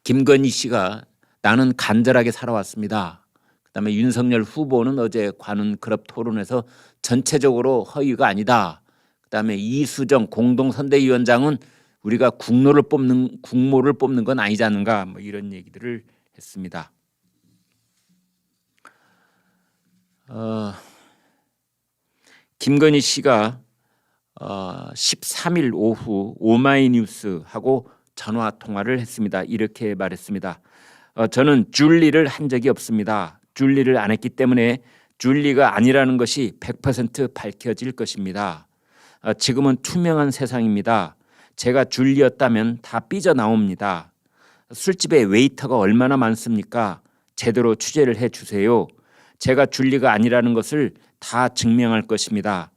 김건희 씨가 나는 간절하게 살아왔습니다. 그다음에 윤석열 후보는 어제 관훈 클럽 토론에서 전체적으로 허위가 아니다. 그다음에 이수정 공동선대위원장은 우리가 국모를 뽑는 건 아니지 않는가, 뭐 이런 얘기들을 했습니다. 김건희 씨가 13일 오후 오마이뉴스하고 전화 통화를 했습니다. 이렇게 말했습니다. 저는 줄리를 한 적이 없습니다. 줄리를 안 했기 때문에 줄리가 아니라는 것이 100% 밝혀질 것입니다. 지금은 투명한 세상입니다. 제가 줄리였다면 다 삐져나옵니다. 술집에 웨이터가 얼마나 많습니까? 제대로 취재를 해주세요. 제가 줄리가 아니라는 것을 다 증명할 것입니다.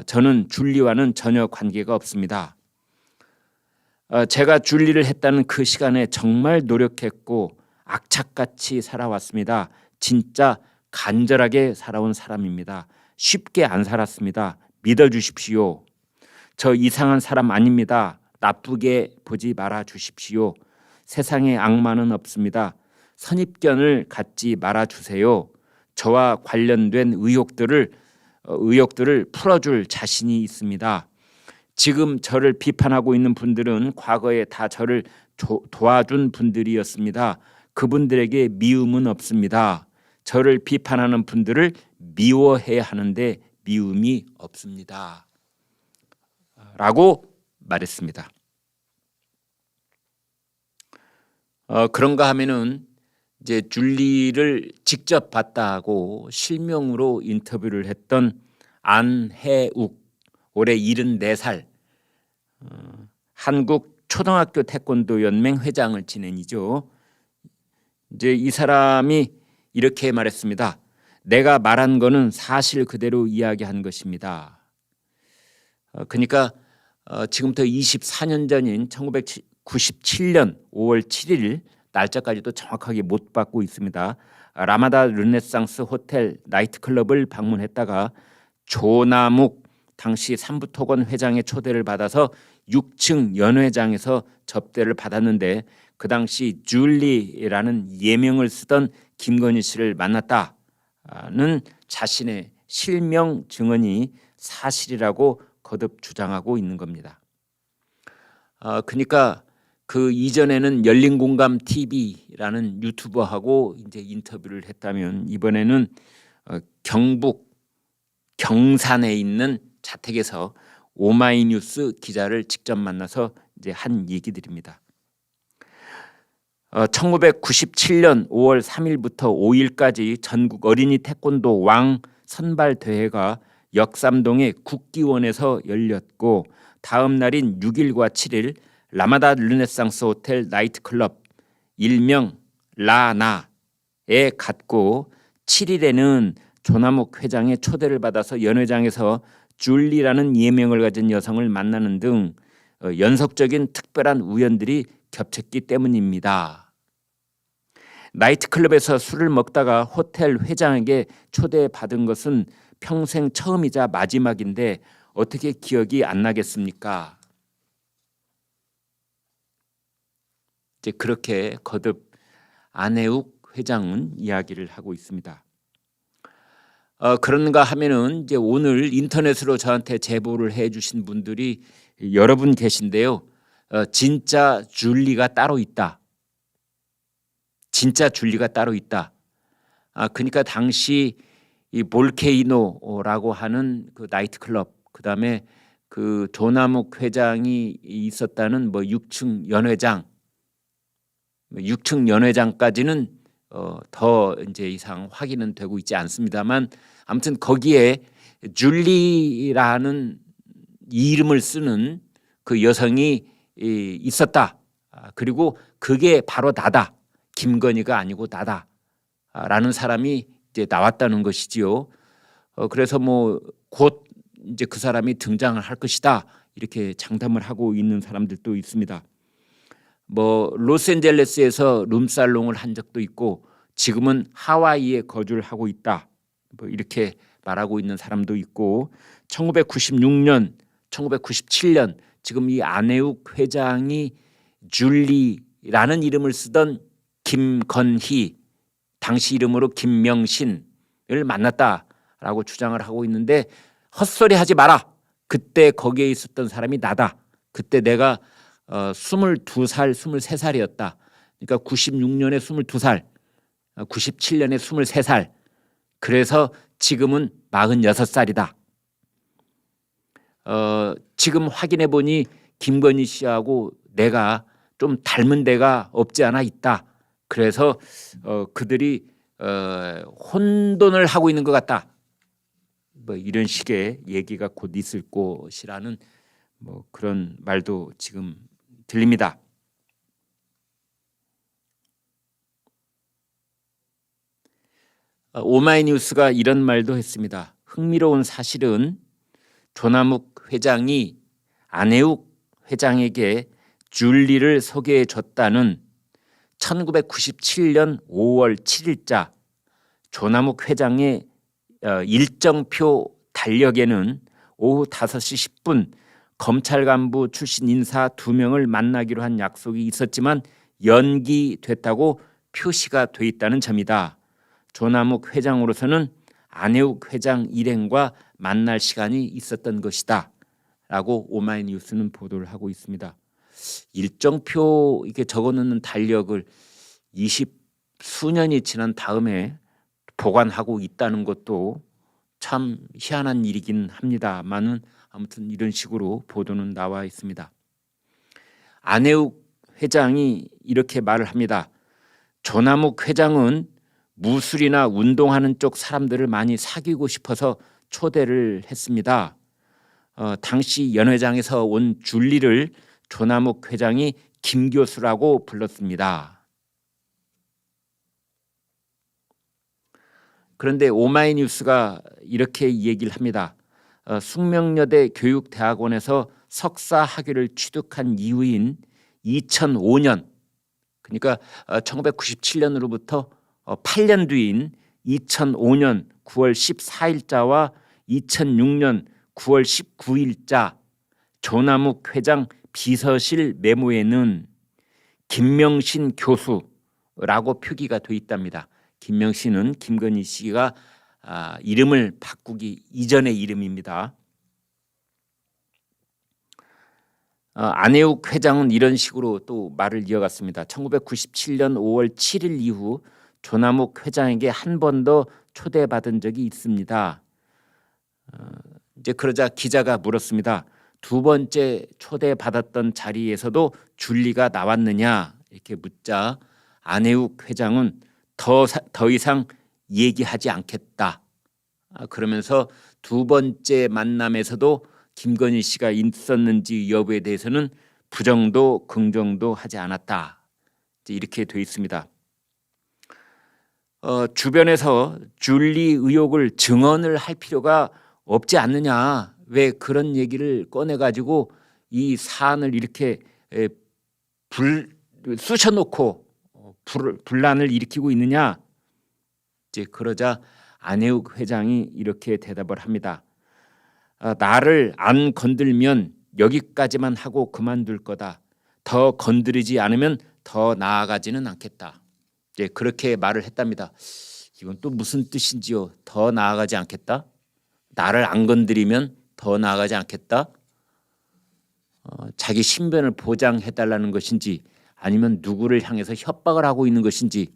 저는 줄리와는 전혀 관계가 없습니다. 제가 줄리를 했다는 그 시간에 정말 노력했고 악착같이 살아왔습니다. 진짜 간절하게 살아온 사람입니다. 쉽게 안 살았습니다. 믿어주십시오. 저 이상한 사람 아닙니다. 나쁘게 보지 말아 주십시오. 세상에 악마는 없습니다. 선입견을 갖지 말아 주세요. 저와 관련된 의혹들을 풀어줄 자신이 있습니다. 지금 저를 비판하고 있는 분들은 과거에 다 저를 도와준 분들이었습니다. 그분들에게 미움은 없습니다. 저를 비판하는 분들을 미워해야 하는데 미움이 없습니다. 라고 말했습니다. 그런가 하면은 이제 줄리를 직접 봤다고 실명으로 인터뷰를 했던 안해욱, 올해 74살, 한국 초등학교 태권도 연맹 회장을 지낸이죠. 이제 이 사람이 이렇게 말했습니다. 내가 말한 거는 사실 그대로 이야기한 것입니다. 그러니까 지금부터 24년 전인 1997년 5월 7일 날짜까지도 정확하게 못 받고 있습니다. 라마다 르네상스 호텔 나이트클럽을 방문했다가 조남욱 당시 삼부토건 회장의 초대를 받아서 6층 연회장에서 접대를 받았는데 그 당시 줄리라는 예명을 쓰던 김건희 씨를 만났다는 자신의 실명 증언이 사실이라고 거듭 주장하고 있는 겁니다. 그러니까 그 이전에는 열린공감 TV라는 유튜버하고 이제 인터뷰를 했다면 이번에는 경북 경산에 있는 자택에서 오마이뉴스 기자를 직접 만나서 이제 한 얘기들입니다. 1997년 5월 3일부터 5일까지 전국 어린이 태권도 왕 선발 대회가 역삼동의 국기원에서 열렸고 다음 날인 6일과 7일 라마다 르네상스 호텔 나이트클럽 일명 라나에 갔고 7일에는 조남욱 회장의 초대를 받아서 연회장에서 줄리라는 예명을 가진 여성을 만나는 등 연속적인 특별한 우연들이 겹쳤기 때문입니다. 나이트클럽에서 술을 먹다가 호텔 회장에게 초대받은 것은 평생 처음이자 마지막인데 어떻게 기억이 안 나겠습니까? 이제 그렇게 거듭 안해욱 회장은 이야기를 하고 있습니다. 그런가 하면은 이제 오늘 인터넷으로 저한테 제보를 해주신 분들이 여러 분 계신데요. 진짜 줄리가 따로 있다. 진짜 줄리가 따로 있다. 그러니까 당시 이 볼케이노라고 하는 그 나이트클럽, 그다음에 그 조남욱 회장이 있었다는 뭐 6층 연회장, 6층 연회장까지는 더 이제 이상 확인은 되고 있지 않습니다만 아무튼 거기에 줄리라는 이름을 쓰는 그 여성이 있었다. 그리고 그게 바로 나다. 김건희가 아니고 나다라는 사람이 이제 나왔다는 것이지요. 그래서 뭐 곧 이제 그 사람이 등장을 할 것이다. 이렇게 장담을 하고 있는 사람들도 있습니다. 뭐 로스앤젤레스에서 룸살롱을 한 적도 있고 지금은 하와이에 거주를 하고 있다. 뭐 이렇게 말하고 있는 사람도 있고 1996년, 1997년 지금 이 안해욱 회장이 줄리 김건희라는 이름을 쓰던 김건희, 당시 이름으로 김명신을 만났다라고 주장을 하고 있는데 헛소리 하지 마라. 그때 거기에 있었던 사람이 나다. 그때 내가 22살, 23살이었다. 그러니까 96년에 22살, 97년에 23살. 그래서 지금은 46살이다. 지금 확인해 보니 김건희 씨하고 내가 좀 닮은 데가 없지 않아 있다. 그래서 그들이 혼돈을 하고 있는 것 같다. 뭐 이런 식의 얘기가 곧 있을 것이라는 뭐 그런 말도 지금 들립니다. 오마이뉴스가 이런 말도 했습니다. 흥미로운 사실은 조남욱 회장이 안혜욱 회장에게 줄리를 소개해 줬다는 1997년 5월 7일자 조남욱 회장의 일정표 달력에는 오후 5시 10분 검찰 간부 출신 인사 2명을 만나기로 한 약속이 있었지만 연기됐다고 표시가 돼 있다는 점이다. 조남욱 회장으로서는 안혜욱 회장 일행과 만날 시간이 있었던 것이다 라고 오마이뉴스는 보도를 하고 있습니다. 일정표 이렇게 적어놓는 달력을 20수년이 지난 다음에 보관하고 있다는 것도 참 희한한 일이긴 합니다만은 아무튼 이런 식으로 보도는 나와 있습니다. 안혜욱 회장이 이렇게 말을 합니다. 조남욱 회장은 무술이나 운동하는 쪽 사람들을 많이 사귀고 싶어서 초대를 했습니다. 당시 연회장에서 온 줄리를 조남욱 회장이 김 교수라고 불렀습니다. 그런데 오마이뉴스가 이렇게 얘기를 합니다. 숙명여대 교육대학원에서 석사 학위를 취득한 이후인 2005년, 그러니까 1997년으로부터 8년 뒤인 2005년 9월 14일자와 2006년 9월 19일자 조남욱 회장 비서실 메모에는 김명신 교수라고 표기가 돼 있답니다. 김명신은 김건희 씨가 이름을 바꾸기 이전의 이름입니다. 안혜욱 회장은 이런 식으로 또 말을 이어갔습니다. 1997년 5월 7일 이후 조남욱 회장에게 한 번 더 초대받은 적이 있습니다. 이제 그러자 기자가 물었습니다. 두 번째 초대받았던 자리에서도 줄리가 나왔느냐 이렇게 묻자 안혜욱 회장은 더 이상 얘기하지 않겠다. 그러면서 두 번째 만남에서도 김건희 씨가 있었는지 여부에 대해서는 부정도 긍정도 하지 않았다. 이렇게 돼 있습니다. 주변에서 줄리 의혹을 증언을 할 필요가 없지 않느냐. 왜 그런 얘기를 꺼내가지고 이 사안을 이렇게 쑤셔놓고 분란을 일으키고 있느냐. 이제 그러자 안혜욱 회장이 이렇게 대답을 합니다. 나를 안 건들면 여기까지만 하고 그만둘 거다. 더 건드리지 않으면 더 나아가지는 않겠다. 이제 그렇게 말을 했답니다. 이건 또 무슨 뜻인지요? 더 나아가지 않겠다? 나를 안 건드리면 더 나아가지 않겠다? 자기 신변을 보장해달라는 것인지 아니면 누구를 향해서 협박을 하고 있는 것인지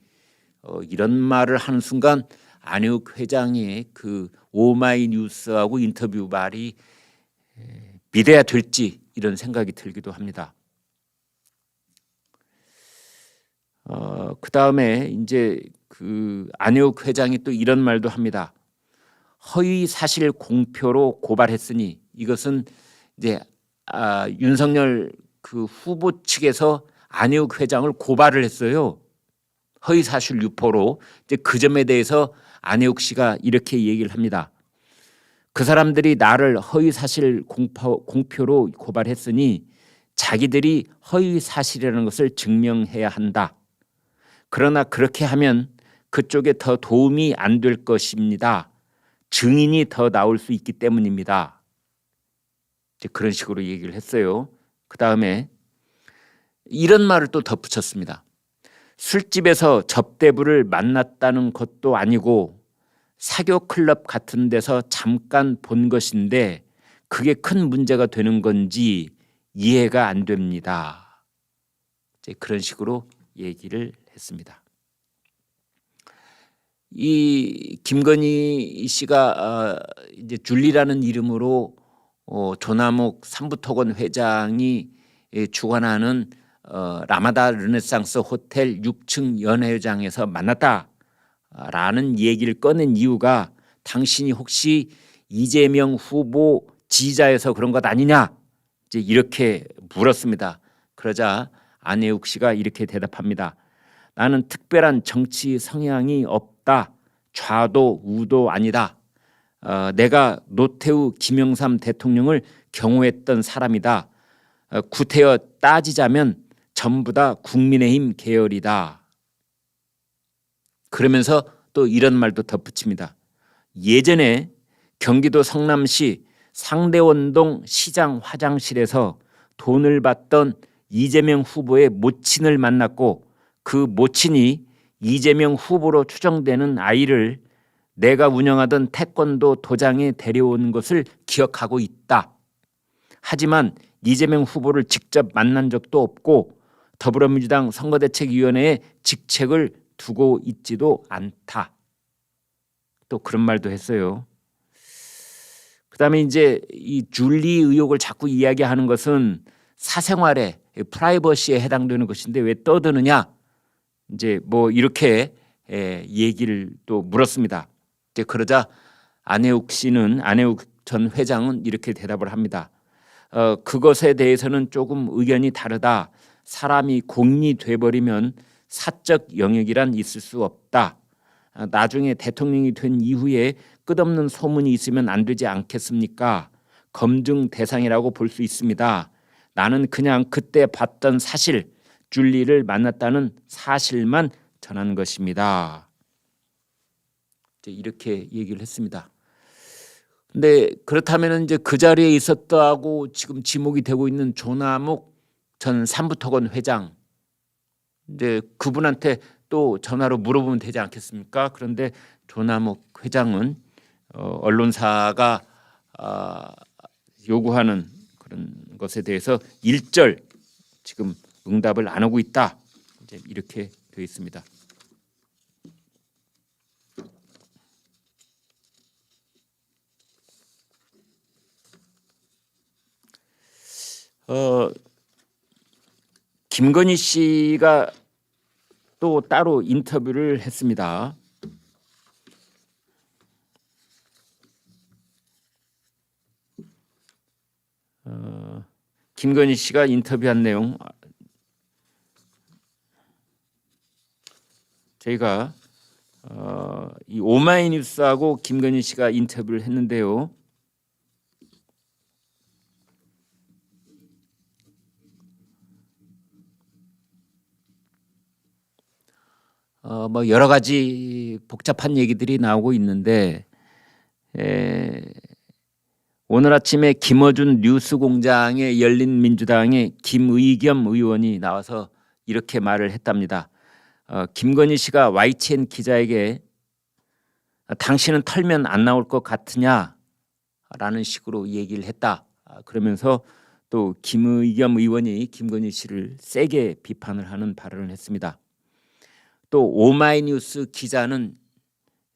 이런 말을 하는 순간 안혜욱 회장의 그 오마이뉴스하고 인터뷰 말이 믿어야 될지 이런 생각이 들기도 합니다. 그 다음에 이제 그 안혜욱 회장이 또 이런 말도 합니다. 허위 사실 공표로 고발했으니 이것은 이제 윤석열 그 후보 측에서 안혜욱 회장을 고발을 했어요. 허위 사실 유포로. 이제 그 점에 대해서 안혜욱 씨가 이렇게 얘기를 합니다. 그 사람들이 나를 허위 사실 공표로 고발했으니 자기들이 허위 사실이라는 것을 증명해야 한다. 그러나 그렇게 하면 그쪽에 더 도움이 안 될 것입니다. 증인이 더 나올 수 있기 때문입니다. 이제 그런 식으로 얘기를 했어요. 그 다음에 이런 말을 또 덧붙였습니다. 술집에서 접대부를 만났다는 것도 아니고 사교 클럽 같은 데서 잠깐 본 것인데 그게 큰 문제가 되는 건지 이해가 안 됩니다. 이제 그런 식으로 얘기를 했습니다. 이 김건희 씨가 이제 줄리라는 이름으로 조남욱 삼부토건 회장이 주관하는 라마다 르네상스 호텔 6층 연회장에서 만났다라는 얘기를 꺼낸 이유가 당신이 혹시 이재명 후보 지지자여서 그런 것 아니냐 이제 이렇게 물었습니다. 그러자 안혜욱 씨가 이렇게 대답합니다. 나는 특별한 정치 성향이 없다. 좌도 우도 아니다. 내가 노태우 김영삼 대통령을 경호했던 사람이다. 구태여 따지자면 전부 다 국민의힘 계열이다. 그러면서 또 이런 말도 덧붙입니다. 예전에 경기도 성남시 상대원동 시장 화장실에서 돈을 받던 이재명 후보의 모친을 만났고 그 모친이 이재명 후보로 추정되는 아이를 내가 운영하던 태권도 도장에 데려온 것을 기억하고 있다. 하지만 이재명 후보를 직접 만난 적도 없고 더불어민주당 선거대책위원회에 직책을 두고 있지도 않다. 또 그런 말도 했어요. 그다음에 이제 이 줄리 의혹을 자꾸 이야기하는 것은 사생활에 프라이버시에 해당되는 것인데 왜 떠드느냐? 이제 뭐 이렇게 얘기를 또 물었습니다. 이제 그러자 안혜욱 전 회장은 이렇게 대답을 합니다. 그것에 대해서는 조금 의견이 다르다. 사람이 공인이 돼버리면 사적 영역이란 있을 수 없다. 나중에 대통령이 된 이후에 끝없는 소문이 있으면 안 되지 않겠습니까? 검증 대상이라고 볼 수 있습니다. 나는 그냥 그때 봤던 사실, 줄리를 만났다는 사실만 전한 것입니다. 이렇게 얘기를 했습니다. 근데 그렇다면 이제 그 자리에 있었다고 지금 지목이 되고 있는 조남욱 전 삼부토건 회장, 이제 그분한테 또 전화로 물어보면 되지 않겠습니까? 그런데 조남욱 회장은 언론사가 요구하는 그런 것에 대해서 일절 지금 응답을 안 하고 있다. 이제 이렇게 되어 있습니다. 김건희 씨가 또 따로 인터뷰를 했습니다. 김건희 씨가 인터뷰한 내용 저희가 이 오마이뉴스하고 김건희 씨가 인터뷰를 했는데요. 뭐 여러 가지 복잡한 얘기들이 나오고 있는데 오늘 아침에 김어준 뉴스공장에 열린민주당의 김의겸 의원이 나와서 이렇게 말을 했답니다. 김건희 씨가 YTN 기자에게 당신은 털면 안 나올 것 같으냐라는 식으로 얘기를 했다. 그러면서 또 김의겸 의원이 김건희 씨를 세게 비판을 하는 발언을 했습니다. 또 오마이뉴스 기자는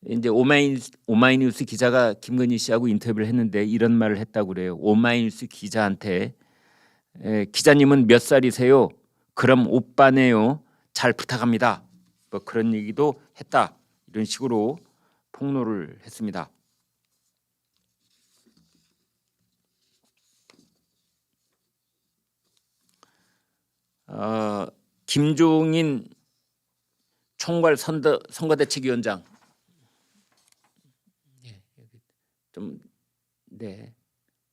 이제 오마이뉴스 기자가 김건희 씨하고 인터뷰를 했는데 이런 말을 했다고 그래요. 오마이뉴스 기자한테 기자님은 몇 살이세요? 그럼 오빠네요. 잘 부탁합니다. 뭐 그런 얘기도 했다. 이런 식으로 폭로를 했습니다. 김종인 총괄 선거대책위원장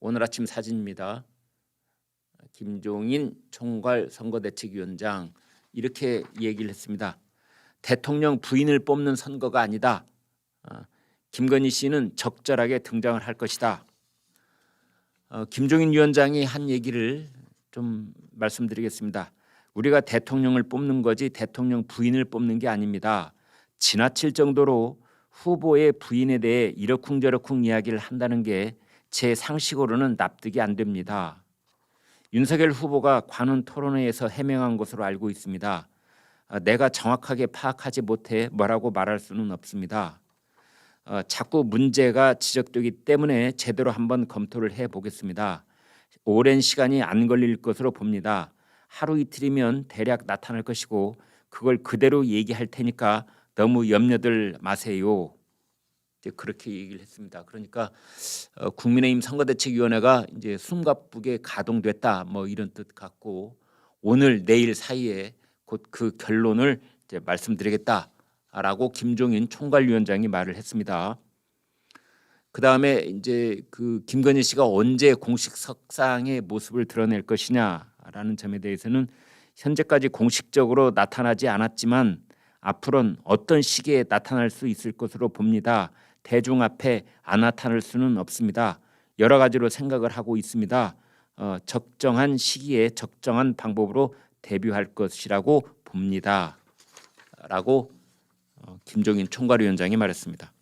오늘 아침 사진입니다. 김종인 총괄 선거대책위원장 이렇게 얘기를 했습니다. 대통령 부인을 뽑는 선거가 아니다. 김건희 씨는 적절하게 등장을 할 것이다. 김종인 위원장이 한 얘기를 좀 말씀드리겠습니다. 우리가 대통령을 뽑는 거지 대통령 부인을 뽑는 게 아닙니다. 지나칠 정도로 후보의 부인에 대해 이러쿵저러쿵 이야기를 한다는 게 제 상식으로는 납득이 안 됩니다. 윤석열 후보가 관훈 토론회에서 해명한 것으로 알고 있습니다. 내가 정확하게 파악하지 못해 뭐라고 말할 수는 없습니다. 자꾸 문제가 지적되기 때문에 제대로 한번 검토를 해보겠습니다. 오랜 시간이 안 걸릴 것으로 봅니다. 하루 이틀이면 대략 나타날 것이고 그걸 그대로 얘기할 테니까 너무 염려들 마세요. 이제 그렇게 얘기를 했습니다. 그러니까 국민의힘 선거대책위원회가 이제 숨가쁘게 가동됐다 뭐 이런 뜻 같고 오늘 내일 사이에 곧 그 결론을 이제 말씀드리겠다라고 김종인 총괄위원장이 말을 했습니다. 그 다음에 이제 그 김건희 씨가 언제 공식 석상의 모습을 드러낼 것이냐라는 점에 대해서는 현재까지 공식적으로 나타나지 않았지만 앞으로는 어떤 시기에 나타날 수 있을 것으로 봅니다. 대중 앞에 안 나타날 수는 없습니다. 여러 가지로 생각을 하고 있습니다. 적정한 시기에 적정한 방법으로 데뷔할 것이라고 봅니다. 라고 김종인 총괄위원장이 말했습니다.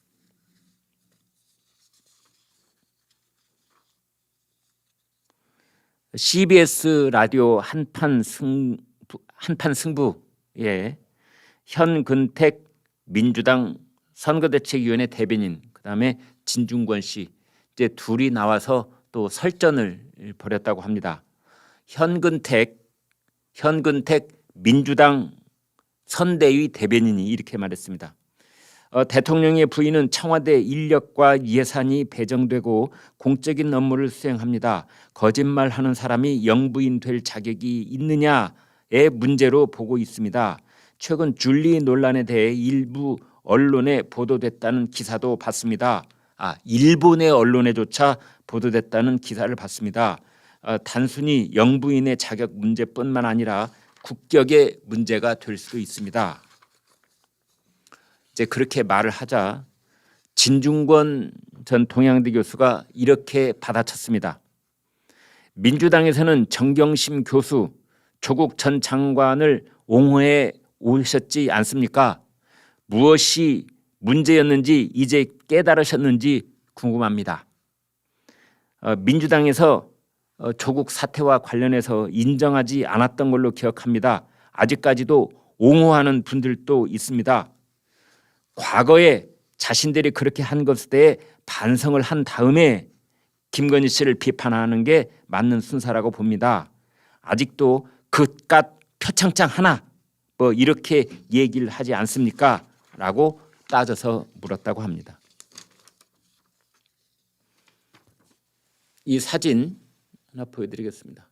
CBS 라디오 한판 승부에 현근택 민주당 선거대책위원회 대변인 그다음에 진중권 씨 이제 둘이 나와서 또 설전을 벌였다고 합니다. 현근택 민주당 선대위 대변인이 이렇게 말했습니다. 대통령의 부인은 청와대 인력과 예산이 배정되고 공적인 업무를 수행합니다. 거짓말하는 사람이 영부인 될 자격이 있느냐의 문제로 보고 있습니다. 최근 줄리 논란에 대해 일부 언론에 보도됐다는 기사도 봤습니다. 일본의 언론에조차 보도됐다는 기사를 봤습니다. 단순히 영부인의 자격 문제뿐만 아니라 국격의 문제가 될 수도 있습니다. 이제 그렇게 말을 하자 진중권 전 동양대 교수가 이렇게 받아쳤습니다. 민주당에서는 정경심 교수, 조국 전 장관을 옹호해 오셨지 않습니까? 무엇이 문제였는지 이제 깨달으셨는지 궁금합니다. 민주당에서 조국 사태와 관련해서 인정하지 않았던 걸로 기억합니다. 아직까지도 옹호하는 분들도 있습니다. 과거에 자신들이 그렇게 한 것에 대해 반성을 한 다음에 김건희 씨를 비판하는 게 맞는 순서라고 봅니다. 아직도 그깟 표창장 하나 뭐 이렇게 얘기를 하지 않습니까? 라고 따져서 물었다고 합니다. 이 사진 하나 보여드리겠습니다.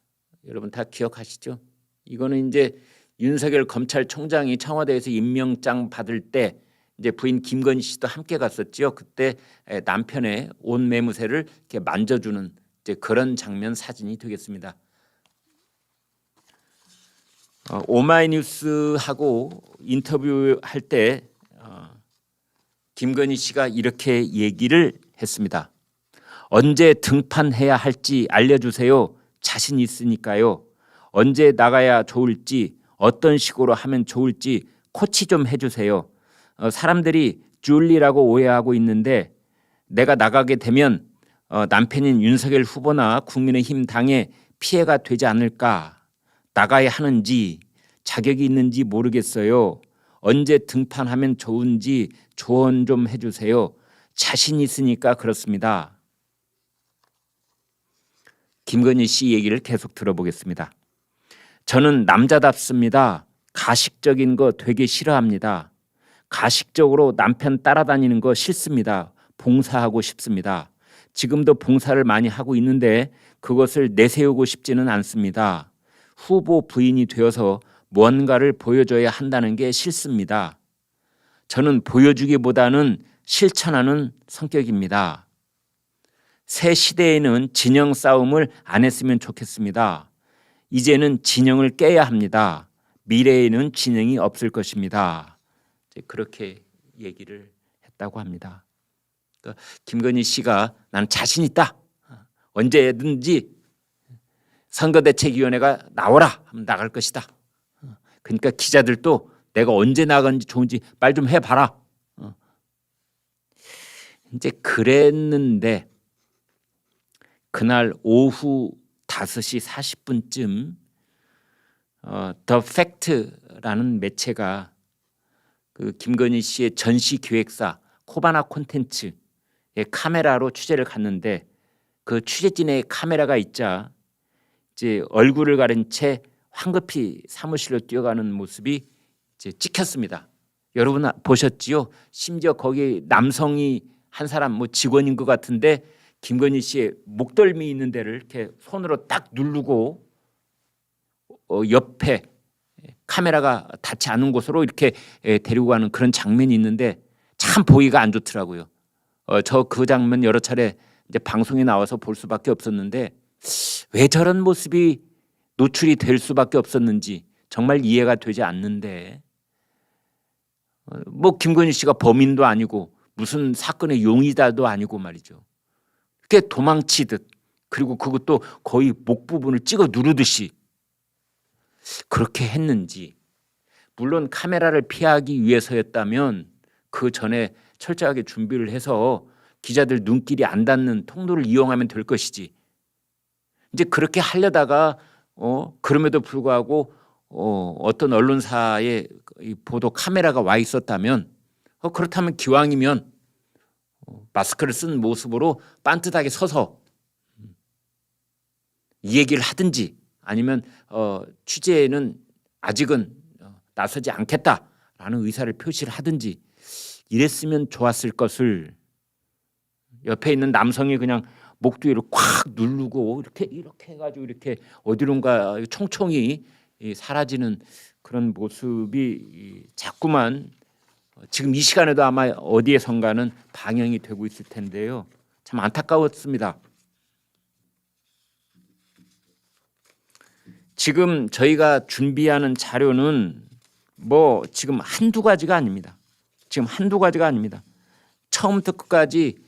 여러분 다 기억하시죠? 이거는 이제 윤석열 검찰총장이 청와대에서 임명장 받을 때 이제 부인 김건희 씨도 함께 갔었죠. 그때 남편의 온 매무새를 이렇게 만져주는 이제 그런 장면 사진이 되겠습니다. 오마이뉴스하고 인터뷰할 때 김건희 씨가 이렇게 얘기를 했습니다. 언제 등판해야 할지 알려주세요. 자신 있으니까요. 언제 나가야 좋을지 어떤 식으로 하면 좋을지 코치 좀 해주세요. 사람들이 줄리라고 오해하고 있는데 내가 나가게 되면 남편인 윤석열 후보나 국민의힘 당에 피해가 되지 않을까. 나가야 하는지 자격이 있는지 모르겠어요. 언제 등판하면 좋은지 조언 좀 해주세요. 자신 있으니까 그렇습니다. 김건희 씨 얘기를 계속 들어보겠습니다. 저는 남자답습니다. 가식적인 거 되게 싫어합니다. 가식적으로 남편 따라다니는 거 싫습니다. 봉사하고 싶습니다. 지금도 봉사를 많이 하고 있는데 그것을 내세우고 싶지는 않습니다. 후보 부인이 되어서 뭔가를 보여줘야 한다는 게 싫습니다. 저는 보여주기보다는 실천하는 성격입니다. 새 시대에는 진영 싸움을 안 했으면 좋겠습니다. 이제는 진영을 깨야 합니다. 미래에는 진영이 없을 것입니다. 그렇게 얘기를 했다고 합니다. 그러니까 김건희 씨가 난 자신 있다. 언제든지 선거대책위원회가 나오라 하면 나갈 것이다. 그러니까 기자들도 내가 언제 나간지 좋은지 말 좀 해봐라. 이제 그랬는데 그날 오후 5시 40분쯤 더 팩트라는 매체가 그 김건희 씨의 전시 기획사 코바나 콘텐츠의 카메라로 취재를 갔는데 그 취재진의 카메라가 있자 이제 얼굴을 가린 채 황급히 사무실로 뛰어가는 모습이 이제 찍혔습니다. 여러분 보셨지요? 심지어 거기 남성이 한 사람 뭐 직원인 것 같은데 김건희 씨의 목덜미 있는 데를 이렇게 손으로 딱 누르고 옆에 카메라가 닿지 않은 곳으로 이렇게 데리고 가는 그런 장면이 있는데 참 보기가 안 좋더라고요. 저 그 장면 여러 차례 이제 방송에 나와서 볼 수밖에 없었는데 왜 저런 모습이 노출이 될 수밖에 없었는지 정말 이해가 되지 않는데 뭐 김건희 씨가 범인도 아니고 무슨 사건의 용의자도 아니고 말이죠. 이렇게 도망치듯 그리고 그것도 거의 목 부분을 찍어 누르듯이 그렇게 했는지 물론 카메라를 피하기 위해서였다면 그 전에 철저하게 준비를 해서 기자들 눈길이 안 닿는 통로를 이용하면 될 것이지 이제 그렇게 하려다가 그럼에도 불구하고 어떤 언론사의 보도 카메라가 와 있었다면 그렇다면 기왕이면 마스크를 쓴 모습으로 빤듯하게 서서 이 얘기를 하든지 아니면 취재에는 아직은 나서지 않겠다라는 의사를 표시를 하든지 이랬으면 좋았을 것을 옆에 있는 남성이 그냥 목 뒤를 콱 누르고 이렇게 해가지고 이렇게 어디론가 총총히 사라지는 그런 모습이 자꾸만 지금 이 시간에도 아마 어디에선가는 방영이 되고 있을 텐데요. 참 안타까웠습니다. 지금 저희가 준비하는 자료는 뭐 지금 한두 가지가 아닙니다. 처음부터 끝까지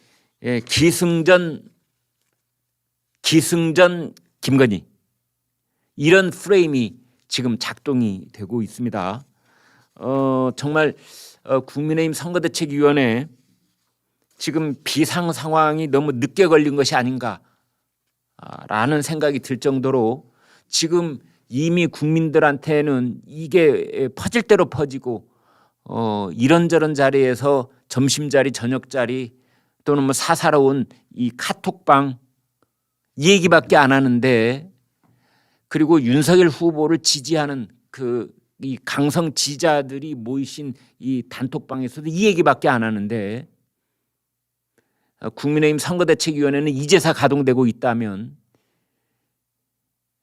기승전 김건희 이런 프레임이 지금 작동이 되고 있습니다. 정말 국민의힘 선거대책위원회 지금 비상 상황이 너무 늦게 걸린 것이 아닌가라는 생각이 들 정도로 지금 이미 국민들한테는 이게 퍼질 대로 퍼지고 이런저런 자리에서 점심자리 저녁자리 또는 뭐 사사로운 이 카톡방 이 얘기밖에 안 하는데 그리고 윤석열 후보를 지지하는 이 강성 지지자들이 모이신 이 단톡방에서도 이 얘기밖에 안 하는데 국민의힘 선거대책위원회는 이제서 가동되고 있다면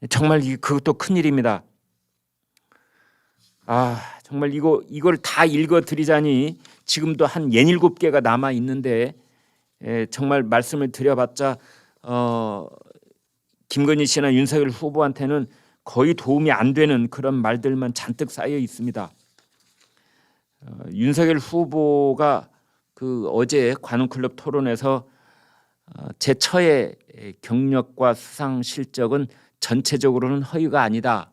정말 그것도 큰일입니다. 정말 이걸 다 읽어드리자니 지금도 한 67개가 남아 있는데 정말 말씀을 드려봤자 김건희 씨나 윤석열 후보한테는 거의 도움이 안 되는 그런 말들만 잔뜩 쌓여 있습니다. 윤석열 후보가 어제 관훈클럽 토론에서 제 처의 경력과 수상 실적은 전체적으로는 허위가 아니다.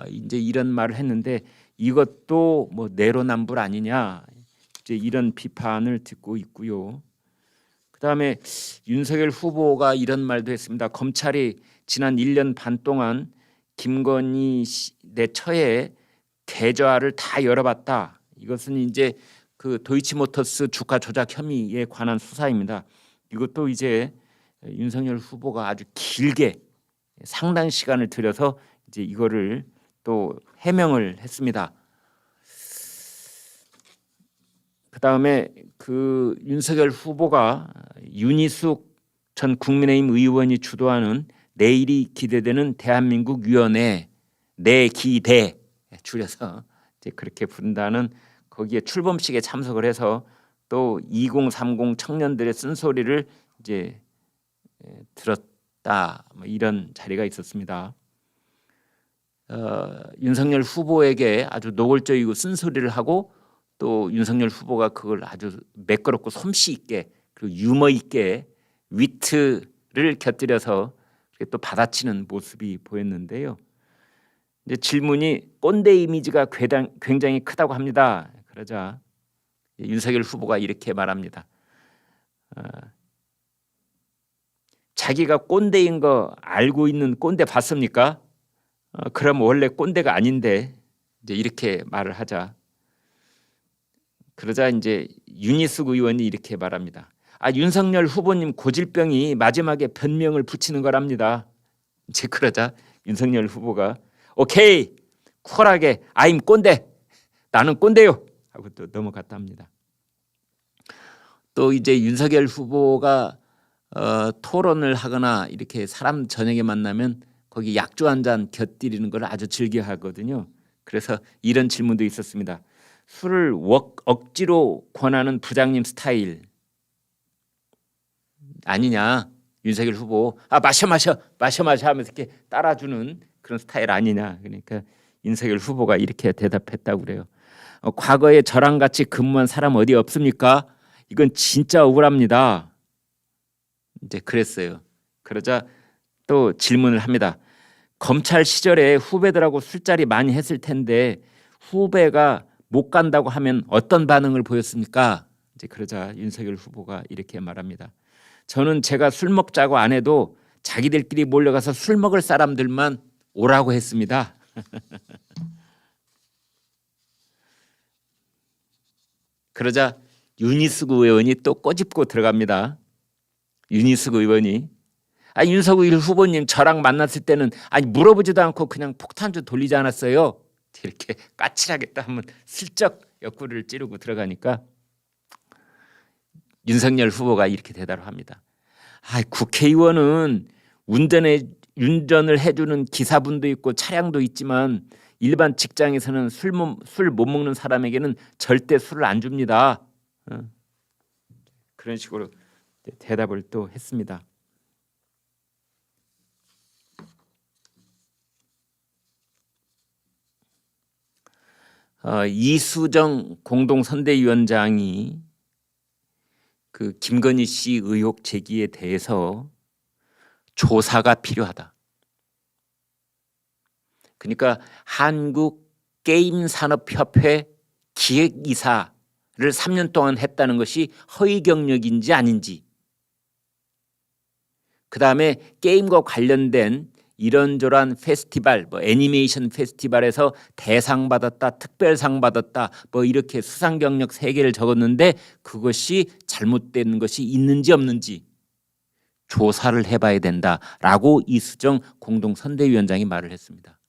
이제 이런 말을 했는데 이것도 뭐 내로남불 아니냐 이제 이런 비판을 듣고 있고요. 그다음에 윤석열 후보가 이런 말도 했습니다. 검찰이 지난 1년 반 동안 김건희 내 처에 계좌를 다 열어봤다. 이것은 이제 도이치모터스 주가 조작 혐의에 관한 수사입니다. 이것도 이제 윤석열 후보가 아주 길게 상당 시간을 들여서 이제 이거를 또 해명을 했습니다. 그다음에 윤석열 후보가 윤희숙 전 국민의힘 의원이 주도하는 내일이 기대되는 대한민국 위원회 내기대 줄여서 이제 그렇게 부른다는 거기에 출범식에 참석을 해서 또 2030 청년들의 쓴소리를 이제 들었다 뭐 이런 자리가 있었습니다. 윤석열 후보에게 아주 노골적이고 쓴소리를 하고 또 윤석열 후보가 그걸 아주 매끄럽고 솜씨 있게 그리고 유머 있게 위트를 곁들여서 또 받아치는 모습이 보였는데요. 이제 질문이 꼰대 이미지가 굉장히 크다고 합니다. 그러자 윤석열 후보가 이렇게 말합니다. 자기가 꼰대인 거 알고 있는 꼰대 봤습니까? 그럼 원래 꼰대가 아닌데, 이제 이렇게 말을 하자. 그러자 이제 윤희숙 의원이 이렇게 말합니다. 윤석열 후보님 고질병이 마지막에 변명을 붙이는 거랍니다. 이제 그러자 윤석열 후보가 오케이 쿨하게 I'm 꼰대, 나는 꼰대요 하고 또 넘어갔답니다. 또 이제 윤석열 후보가 토론을 하거나 이렇게 사람 저녁에 만나면 거기 약주 한 잔 곁들이는 걸 아주 즐겨 하거든요. 그래서 이런 질문도 있었습니다. 술을 억지로 권하는 부장님 스타일 아니냐? 윤석열 후보 마셔 하면서 이렇게 따라주는 그런 스타일 아니냐? 그러니까 윤석열 후보가 이렇게 대답했다고 그래요. 과거에 저랑 같이 근무한 사람 어디 없습니까? 이건 진짜 억울합니다. 이제 그랬어요. 그러자 또 질문을 합니다. 검찰 시절에 후배들하고 술자리 많이 했을 텐데 후배가 못 간다고 하면 어떤 반응을 보였습니까? 이제 그러자 윤석열 후보가 이렇게 말합니다. 저는 제가 술 먹자고 안 해도 자기들끼리 몰려가서 술 먹을 사람들만 오라고 했습니다. 그러자 윤희숙 의원이 또 꼬집고 들어갑니다. 윤희숙 의원이 윤석열 후보님 저랑 만났을 때는 물어보지도 않고 그냥 폭탄주 돌리지 않았어요. 이렇게 까칠하게 또 한번 슬쩍 옆구리를 찌르고 들어가니까 윤석열 후보가 이렇게 대답을 합니다. 국회의원은 운전을 해주는 기사분도 있고 차량도 있지만 일반 직장에서는 술 못 먹는 사람에게는 절대 술을 안 줍니다. 그런 식으로 대답을 또 했습니다. 이수정 공동선대위원장이 그 김건희 씨 의혹 제기에 대해서 조사가 필요하다. 그러니까 한국게임산업협회 기획이사를 3년 동안 했다는 것이 허위 경력인지 아닌지, 그 다음에 게임과 관련된 이런저런 페스티벌, 애니메이션 페스티벌에서 대상 받았다, 특별상 받았다, 이렇게 수상 경력 3개를 적었는데 그것이 잘못된 것이 있는지 없는지 조사를 해봐야 된다라고 이수정 공동선대위원장이 말을 했습니다.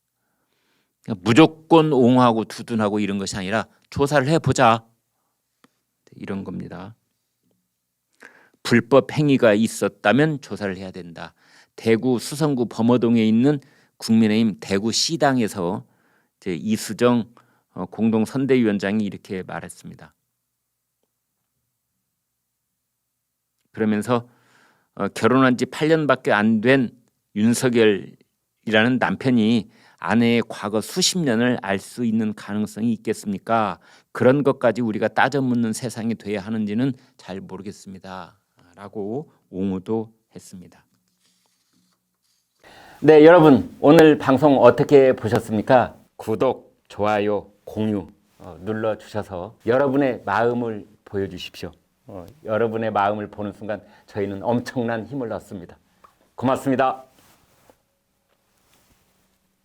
그러니까 무조건 옹호하고 두둔하고 이런 것이 아니라 조사를 해보자, 이런 겁니다. 불법 행위가 있었다면 조사를 해야 된다. 대구 수성구 범어동에 있는 국민의힘 대구시당에서 이수정 공동선대위원장이 이렇게 말했습니다. 그러면서 결혼한 지 8년밖에 안 된 윤석열이라는 남편이 아내의 과거 수십 년을 알 수 있는 가능성이 있겠습니까? 그런 것까지 우리가 따져 묻는 세상이 돼야 하는지는 잘 모르겠습니다. 라고 옹호도 했습니다. 네, 여러분 오늘 방송 어떻게 보셨습니까? 구독, 좋아요, 공유 눌러주셔서 여러분의 마음을 보여주십시오. 여러분의 마음을 보는 순간 저희는 엄청난 힘을 얻습니다. 고맙습니다.